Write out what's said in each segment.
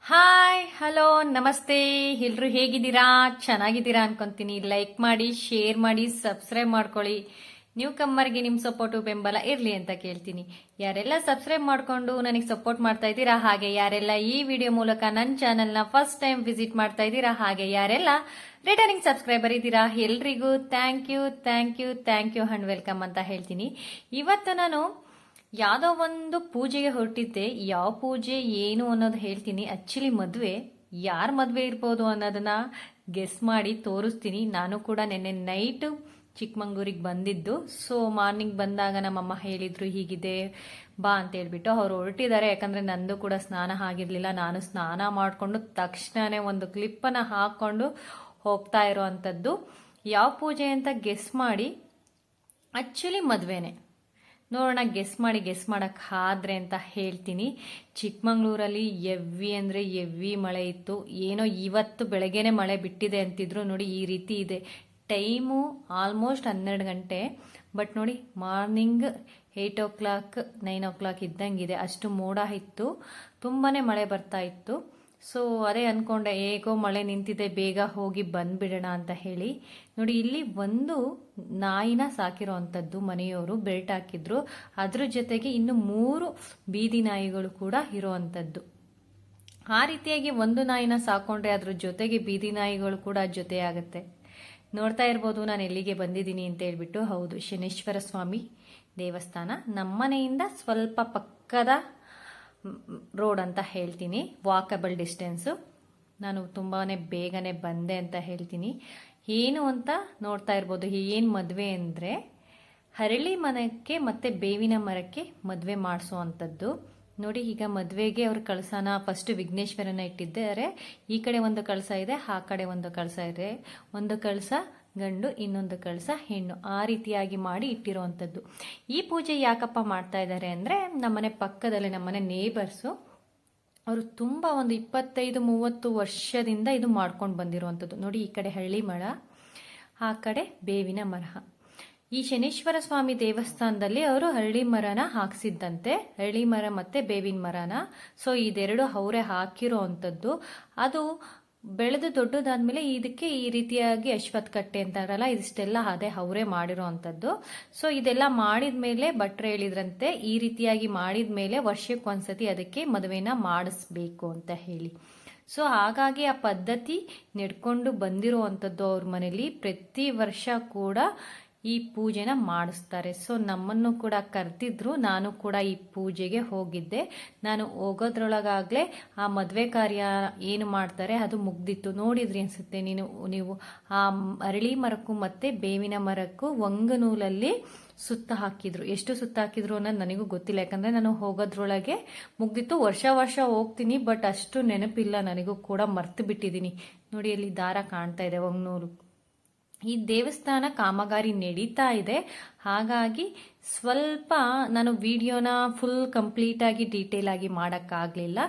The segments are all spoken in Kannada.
ಹಾಯ್ ಹಲೋ ನಮಸ್ತೆ ಎಲ್ರು ಹೇಗಿದ್ದೀರಾ? ಚೆನ್ನಾಗಿದ್ದೀರಾ ಅನ್ಕೊಂತೀನಿ. ಲೈಕ್ ಮಾಡಿ, ಶೇರ್ ಮಾಡಿ, ಸಬ್ಸ್ಕ್ರೈಬ್ ಮಾಡ್ಕೊಳ್ಳಿ. ನ್ಯೂ ಕಮ್ಮರ್ಗೆ ನಿಮ್ಮ ಸಪೋರ್ಟು ಬೆಂಬಲ ಇರಲಿ ಅಂತ ಕೇಳ್ತೀನಿ. ಯಾರೆಲ್ಲ ಸಬ್ಸ್ಕ್ರೈಬ್ ಮಾಡ್ಕೊಂಡು ನನಗೆ ಸಪೋರ್ಟ್ ಮಾಡ್ತಾ ಇದ್ದೀರಾ, ಹಾಗೆ ಯಾರೆಲ್ಲ ಈ ವಿಡಿಯೋ ಮೂಲಕ ನನ್ನ ಚಾನೆಲ್ನ ಫಸ್ಟ್ ಟೈಮ್ ವಿಸಿಟ್ ಮಾಡ್ತಾ ಇದ್ದೀರಾ, ಹಾಗೆ ಯಾರೆಲ್ಲ ರಿಟರ್ನಿಂಗ್ ಸಬ್ಸ್ಕ್ರೈಬರ್ ಇದ್ದೀರಾ, ಎಲ್ರಿಗೂ thank you thank you thank you and welcome ಅಂತ ಹೇಳ್ತೀನಿ. ಇವತ್ತು ನಾನು ಯಾವುದೋ ಒಂದು ಪೂಜೆಗೆ ಹೊರಟಿದ್ದೆ. ಯಾವ ಪೂಜೆ ಏನು ಅನ್ನೋದು ಹೇಳ್ತೀನಿ. ಆಕ್ಚುಲಿ ಮದುವೆ, ಯಾರ ಮದುವೆ ಇರ್ಬೋದು ಅನ್ನೋದನ್ನ ಗೆಸ್ ಮಾಡಿ ತೋರಿಸ್ತೀನಿ. ನಾನು ಕೂಡ ನಿನ್ನೆ ನೈಟ್ ಚಿಕ್ಕಮಂಗ್ಳೂರಿಗೆ ಬಂದಿದ್ದು. ಸೊ ಮಾರ್ನಿಂಗ್ ಬಂದಾಗ ನಮ್ಮಮ್ಮ ಹೇಳಿದ್ರು ಹೀಗಿದೆ ಬಾ ಅಂತ ಹೇಳ್ಬಿಟ್ಟು ಅವ್ರು ಹೊರಟಿದ್ದಾರೆ. ಯಾಕಂದ್ರೆ ನಂದು ಕೂಡ ಸ್ನಾನ ಆಗಿರ್ಲಿಲ್ಲ. ನಾನು ಸ್ನಾನ ಮಾಡಿಕೊಂಡು ತಕ್ಷಣನೇ ಒಂದು ಕ್ಲಿಪ್ಪನ್ನು ಹಾಕೊಂಡು ಹೋಗ್ತಾ ಇರೋ ಅಂಥದ್ದು. ಯಾವ ಪೂಜೆ ಅಂತ ಗೆಸ್ ಮಾಡಿ. ಆಕ್ಚುಲಿ ಮದುವೆನೇ. ನೋಡೋಣ, ಗೆಸ್ ಮಾಡಕ್ ಆದ್ರೆ ಅಂತ ಹೇಳ್ತೀನಿ. ಚಿಕ್ಕಮಂಗ್ಳೂರಲ್ಲಿ ಎವ್ವಿ ಅಂದ್ರೆ ಎವ್ವಿ ಮಳೆ ಇತ್ತು. ಏನೋ ಇವತ್ತು ಬೆಳಗ್ಗೆನೆ ಮಳೆ ಬಿಟ್ಟಿದೆ ಅಂತಿದ್ರು. ನೋಡಿ ಈ ರೀತಿ ಇದೆ. ಟೈಮು ಆಲ್ಮೋಸ್ಟ್ 12 ಗಂಟೆ. ಬಟ್ ನೋಡಿ ಮಾರ್ನಿಂಗ್ 8 o'clock 9 o'clock ಇದ್ದಂಗಿದೆ. ಅಷ್ಟು ಮೋಡ ಇತ್ತು, ತುಂಬಾನೇ ಮಳೆ ಬರ್ತಾ ಇತ್ತು. ಸೊ ಅದೇ ಅನ್ಕೊಂಡೆ, ಹೇಗೋ ಮಳೆ ನಿಂತಿದೆ, ಬೇಗ ಹೋಗಿ ಬಂದ್ಬಿಡೋಣ ಅಂತ ಹೇಳಿ. ನೋಡಿ ಇಲ್ಲಿ ಒಂದು ನಾಯಿನ ಸಾಕಿರೋ ಅಂಥದ್ದು ಮನೆಯವರು ಬೆಲ್ಟ್ ಹಾಕಿದ್ರು. ಅದ್ರ ಜೊತೆಗೆ ಇನ್ನು 3 ಬೀದಿ ನಾಯಿಗಳು ಕೂಡ ಇರುವಂಥದ್ದು. ಆ ರೀತಿಯಾಗಿ ಒಂದು ನಾಯಿನ ಸಾಕೊಂಡ್ರೆ ಅದ್ರ ಜೊತೆಗೆ ಬೀದಿ ನಾಯಿಗಳು ಕೂಡ ಜೊತೆ ಆಗುತ್ತೆ. ನೋಡ್ತಾ ಇರ್ಬೋದು ನಾನು ಎಲ್ಲಿಗೆ ಬಂದಿದ್ದೀನಿ ಅಂತ ಹೇಳ್ಬಿಟ್ಟು. ಹೌದು, ಶನೇಶ್ವರ ಸ್ವಾಮಿ ದೇವಸ್ಥಾನ. ನಮ್ಮನೆಯಿಂದ ಸ್ವಲ್ಪ ಪಕ್ಕದ ರೋಡ್ ಅಂತ ಹೇಳ್ತೀನಿ, ವಾಕಬಲ್ ಡಿಸ್ಟೆನ್ಸು. ನಾನು ತುಂಬಾನೇ ಬೇಗನೆ ಬಂದೆ ಅಂತ ಹೇಳ್ತೀನಿ. ಏನು ಅಂತ ನೋಡ್ತಾ ಇರ್ಬೋದು. ಏನು ಮದುವೆ ಅಂದರೆ ಹರಳಿ ಮರಕ್ಕೆ ಮತ್ತೆ ಬೇವಿನ ಮರಕ್ಕೆ ಮದುವೆ ಮಾಡಿಸೋ ಅಂಥದ್ದು. ನೋಡಿ ಈಗ ಮದುವೆಗೆ ಅವ್ರ ಕಳಸನ ಫಸ್ಟ್ ವಿಘ್ನೇಶ್ವರನ ಇಟ್ಟಿದ್ದಾರೆ. ಈ ಕಡೆ ಒಂದು ಕಳಸ ಇದೆ, ಆ ಕಡೆ ಒಂದು ಕಳಸ ಇದೆ. ಒಂದು ಕಳಸ ಗಂಡು, ಇನ್ನೊಂದು ಕಳಸ ಹೆಣ್ಣು. ಆ ರೀತಿಯಾಗಿ ಮಾಡಿ ಇಟ್ಟಿರುವಂಥದ್ದು. ಈ ಪೂಜೆ ಯಾಕಪ್ಪ ಮಾಡ್ತಾ ಇದ್ದಾರೆ ಅಂದರೆ, ನಮ್ಮನೆ ಪಕ್ಕದಲ್ಲಿ ನಮ್ಮನೆ ನೇಬರ್ಸು ಅವರು ತುಂಬ ಒಂದು 25-30 ವರ್ಷದಿಂದ ಇದು ಮಾಡ್ಕೊಂಡು ಬಂದಿರುವಂಥದ್ದು. ನೋಡಿ ಈ ಕಡೆ ಹಳ್ಳಿ ಮರ, ಆ ಕಡೆ ಬೇವಿನ ಮರ. ಈ ಶನೇಶ್ವರ ಸ್ವಾಮಿ ದೇವಸ್ಥಾನದಲ್ಲಿ ಅವರು ಹಳ್ಳಿ ಮರನ ಹಾಕ್ಸಿದ್ದಂತೆ, ಹಳ್ಳಿ ಮರ ಮತ್ತೆ ಬೇವಿನ ಮರನ. ಸೊ ಇದೆರಡು ಅವರೇ ಹಾಕಿರೋ ಅಂಥದ್ದು. ಅದು ಬೆಳೆದು ದೊಡ್ಡದಾದ್ಮೇಲೆ ಇದಕ್ಕೆ ಈ ರೀತಿಯಾಗಿ ಅಶ್ವತ್ಥ ಕಟ್ಟೆ ಅಂತಾರಲ್ಲ, ಇದಿಷ್ಟೆಲ್ಲ ಅದೇ ಅವರೇ ಮಾಡಿರೋ ಅಂಥದ್ದು. ಸೊ ಇದೆಲ್ಲ ಮಾಡಿದ್ಮೇಲೆ ಭಟ್ರು ಹೇಳಿದ್ರಂತೆ, ಈ ರೀತಿಯಾಗಿ ಮಾಡಿದ್ಮೇಲೆ ವರ್ಷಕ್ಕೊಂದ್ಸತಿ ಅದಕ್ಕೆ ಮದುವೆನ ಮಾಡಿಸ್ಬೇಕು ಅಂತ ಹೇಳಿ. ಸೊ ಹಾಗಾಗಿ ಆ ಪದ್ಧತಿ ನಡ್ಕೊಂಡು ಬಂದಿರುವಂಥದ್ದು ಅವ್ರ ಮನೇಲಿ. ಪ್ರತಿ ವರ್ಷ ಕೂಡ ಈ ಪೂಜೆನ ಮಾಡಿಸ್ತಾರೆ. ಸೊ ನಮ್ಮನ್ನು ಕೂಡ ಕರೆದಿದ್ರು. ನಾನು ಕೂಡ ಈ ಪೂಜೆಗೆ ಹೋಗಿದ್ದೆ. ನಾನು ಹೋಗೋದ್ರೊಳಗಾಗಲೇ ಆ ಮದುವೆ ಕಾರ್ಯ ಏನು ಮಾಡ್ತಾರೆ ಅದು ಮುಗ್ದಿತ್ತು. ನೋಡಿದ್ರಿ ಅನ್ಸುತ್ತೆ ನೀವು ಆ ಅರಳಿ ಮರಕ್ಕೂ ಮತ್ತೆ ಬೇವಿನ ಮರಕ್ಕೂ ಒಂಗನೂಲಲ್ಲಿ ಸುತ್ತ ಹಾಕಿದ್ರು. ಎಷ್ಟು ಸುತ್ತ ಹಾಕಿದ್ರು ಅನ್ನೋದು ನನಗೂ ಗೊತ್ತಿಲ್ಲ, ಯಾಕಂದ್ರೆ ನಾನು ಹೋಗೋದ್ರೊಳಗೆ ಮುಗ್ದಿತ್ತು. ವರ್ಷ ಹೋಗ್ತೀನಿ, ಬಟ್ ಅಷ್ಟು ನೆನಪಿಲ್ಲ ನನಗೂ ಕೂಡ, ಮರ್ತು ಬಿಟ್ಟಿದ್ದೀನಿ. ನೋಡಿ ಅಲ್ಲಿ ದಾರ ಕಾಣ್ತಾ ಇದೆ, ಒಂಗನೂರು. ಈ ದೇವಸ್ಥಾನ ಕಾಮಗಾರಿ ನಡೀತಾ ಇದೆ, ಹಾಗಾಗಿ ಸ್ವಲ್ಪ ನಾನು ವಿಡಿಯೋನ ಫುಲ್ ಕಂಪ್ಲೀಟ್ ಆಗಿ ಡೀಟೇಲ್ ಆಗಿ ಮಾಡೋಕ್ಕಾಗಲಿಲ್ಲ.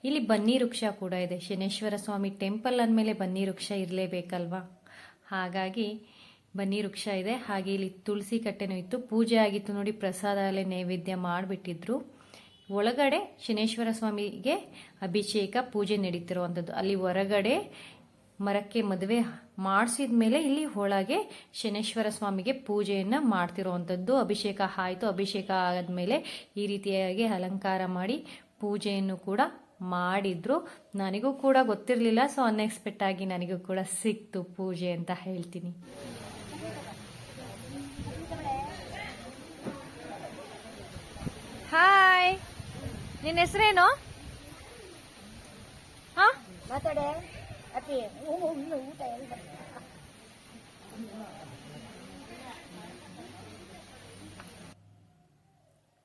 ಇಲ್ಲಿ ಬನ್ನಿ ವೃಕ್ಷ ಕೂಡ ಇದೆ. ಶನೇಶ್ವರ ಸ್ವಾಮಿ ಟೆಂಪಲ್ ಅಂದಮೇಲೆ ಬನ್ನಿ ವೃಕ್ಷ ಇರಲೇಬೇಕಲ್ವಾ, ಹಾಗಾಗಿ ಬನ್ನಿ ವೃಕ್ಷ ಇದೆ. ಹಾಗೆ ಇಲ್ಲಿ ತುಳಸಿ ಕಟ್ಟೆನೂ ಇತ್ತು. ಪೂಜೆ ಆಗಿತ್ತು ನೋಡಿ, ಪ್ರಸಾದ ಅಲ್ಲೇ ನೈವೇದ್ಯ ಮಾಡಿಬಿಟ್ಟಿದ್ರು. ಒಳಗಡೆ ಶನೇಶ್ವರ ಸ್ವಾಮಿಗೆ ಅಭಿಷೇಕ ಪೂಜೆ ನಡೀತಿರುವಂಥದ್ದು. ಅಲ್ಲಿ ಹೊರಗಡೆ ಮರಕ್ಕೆ ಮದುವೆ ಮಾಡಿಸಿದ ಮೇಲೆ ಇಲ್ಲಿ ಒಳಗೆ ಶನೇಶ್ವರ ಸ್ವಾಮಿಗೆ ಪೂಜೆಯನ್ನ ಮಾಡ್ತಿರುವಂಥದ್ದು. ಅಭಿಷೇಕ ಆಯಿತು. ಅಭಿಷೇಕ ಆದಮೇಲೆ ಈ ರೀತಿಯಾಗಿ ಅಲಂಕಾರ ಮಾಡಿ ಪೂಜೆಯನ್ನು ಕೂಡ ಮಾಡಿದ್ರು. ನನಗೂ ಕೂಡ ಗೊತ್ತಿರಲಿಲ್ಲ. ಸೊ ಅನ್ಎಕ್ಸ್ಪೆಕ್ಟ್ ಆಗಿ ನನಗೂ ಕೂಡ ಸಿಕ್ತು ಪೂಜೆ ಅಂತ ಹೇಳ್ತೀನಿ. ಹಾಯ್, ನಿನ್ನ ಹೆಸರೇನು? ಹಾ ಮಾತಾಡೆ.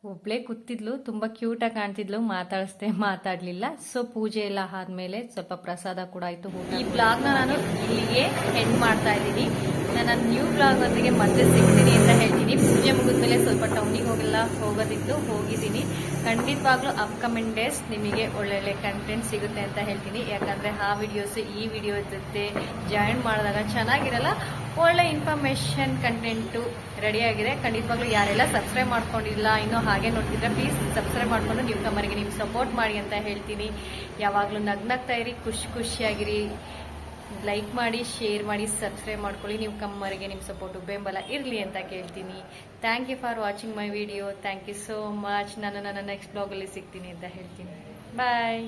ಒಬ್ಳೆ ಕೂತಿದ್ಲು, ತುಂಬಾ ಕ್ಯೂಟ್ ಆಗಿ ಕಾಣ್ತಿದ್ಲು. ಮಾತಾಡ್ಲಿಲ್ಲ. ಸೊ ಪೂಜೆ ಎಲ್ಲ ಆದ್ಮೇಲೆ ಸ್ವಲ್ಪ ಪ್ರಸಾದ ಕೂಡ ಆಯ್ತು. ಈ ಬ್ಲಾಗ್ ನಾನು ಇಲ್ಲಿಗೆ ಎಂಡ್ ಮಾಡ್ತಾ ಇದ್ದೀನಿ. ನನ್ನ ನ್ಯೂ ಬ್ಲಾಗ್ ಒಂದಿಗೆ ಮತ್ತೆ ಸಿಗ್ತೀನಿ ಅಂತ ಹೇಳ್ತೀನಿ. ಪೂಜೆ ಮುಗಿದ್ಮೇಲೆ ಸ್ವಲ್ಪ ಟೌನಿಗೆ ಹೋಗಿದ್ದೀನಿ. ಖಂಡಿತವಾಗ್ಲೂ ಅಪ್ಕಮಿಂಗ್ ಡೇಸ್ ನಿಮಗೆ ಒಳ್ಳೊಳ್ಳೆ ಕಂಟೆಂಟ್ ಸಿಗುತ್ತೆ ಅಂತ ಹೇಳ್ತೀನಿ. ಯಾಕಂದ್ರೆ ಆ ವಿಡಿಯೋಸ್ ಈ ವಿಡಿಯೋ ಜೊತೆ ಜಾಯಿನ್ ಮಾಡಿದಾಗ ಚೆನ್ನಾಗಿರಲ್ಲ. ಒಳ್ಳೆ ಇನ್ಫಾರ್ಮೇಶನ್ ಕಂಟೆಂಟು ರೆಡಿಯಾಗಿದೆ. ಖಂಡಿತವಾಗ್ಲೂ ಯಾರೆಲ್ಲ ಸಬ್ಸ್ಕ್ರೈಬ್ ಮಾಡ್ಕೊಂಡಿಲ್ಲ ಇನ್ನೂ ಹಾಗೆ ನೋಡ್ತಿದ್ರೆ ಪ್ಲೀಸ್ ಸಬ್ಸ್ಕ್ರೈಬ್ ಮಾಡ್ಕೊಂಡು ನ್ಯೂ ಕಮ್ಮರಿಗೆ ನೀವು ಸಪೋರ್ಟ್ ಮಾಡಿ ಅಂತ ಹೇಳ್ತೀನಿ. ಯಾವಾಗಲೂ ನಗ್ನಗ್ತಾ ಇರಿ, ಖುಷಿಯಾಗಿರಿ. ಲೈಕ್ ಮಾಡಿ, ಶೇರ್ ಮಾಡಿ, ಸಬ್ಸ್ಕ್ರೈಬ್ ಮಾಡ್ಕೊಳ್ಳಿ. ನೀವು ಕಮ್ಮರಿಗೆ ನಿಮ್ಮ ಸಪೋರ್ಟು ಬೆಂಬಲ ಇರಲಿ ಅಂತ ಕೇಳ್ತೀನಿ. Thank you for watching my video. Thank you so much. ನಾನು ನನ್ನ ನೆಕ್ಸ್ಟ್ ಬ್ಲಾಗಲ್ಲಿ ಸಿಗ್ತೀನಿ ಅಂತ ಹೇಳ್ತೀನಿ. ಬಾಯ್.